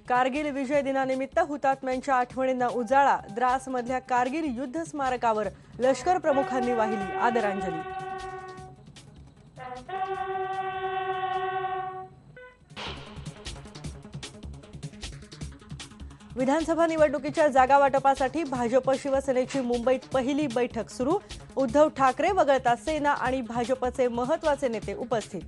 कारगिल विजय दिनानिमित्त हुतात्म्यांच्या आठवणींना उजाळा। द्रासमधल्या कारगिल युद्ध स्मारकावर लष्कर प्रमुखांनी वाहिली आदरांजली। विधानसभा निवडणुकीच्या जागा वाटपासाठी भाजप शिवसेनेची मुंबईत पहिली बैठक सुरू। उद्धव ठाकरे वगळता सेना आणि भाजपचे महत्त्वाचे नेते उपस्थित।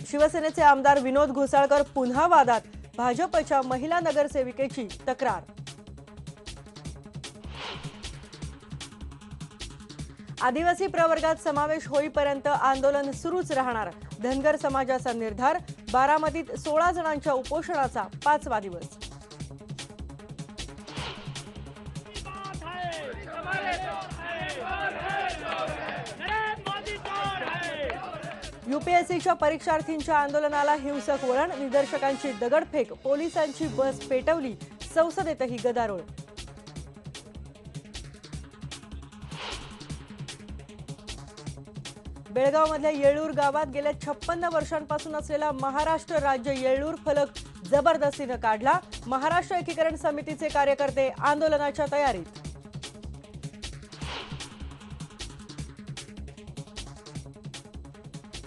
शिवसेनेचे आमदार विनोद घोसाळकर पुन्हा वादात, भाजपच्या महिला नगरसेविकेची तक्रार। आदिवासी प्रवर्गात समावेश होईपर्यंत आंदोलन सुरूच राहणार, धनगर समाजाचा निर्धार। बारामतीत 16 जणांच्या उपोषणाचा 5वा दिवस। यूपीएससीच्या परीक्षार्थींच्या आंदोलनाला हिंसक वळण, निदर्शकांची दगडफेक, पोलिसांची बस पेटवली, संसदेतही गदारोळ। बेळगावमधल्या येळूर गावात गेल्या 56 वर्षांपासून असलेला महाराष्ट्र राज्य येळूर फलक जबरदस्तीने काढला। महाराष्ट्र एकीकरण समितीचे कार्यकर्ते आंदोलनाच्या तयारीत।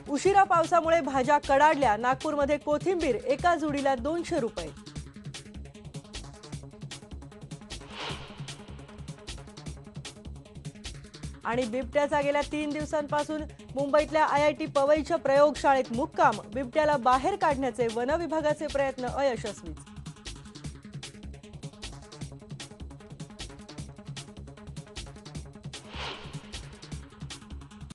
उशिरा पावसामुळे भाज्या कडाडल्या, नागपूरमध्ये कोथिंबीर एका जुडीला 200 रुपये। आणि बिबट्याचा गेल्या 3 दिवसांपासून मुंबईतल्या IIT पवईच्या प्रयोगशाळेत मुक्काम, बिबट्याला बाहेर काढण्याचे वन विभागाचे प्रयत्न अयशस्वी।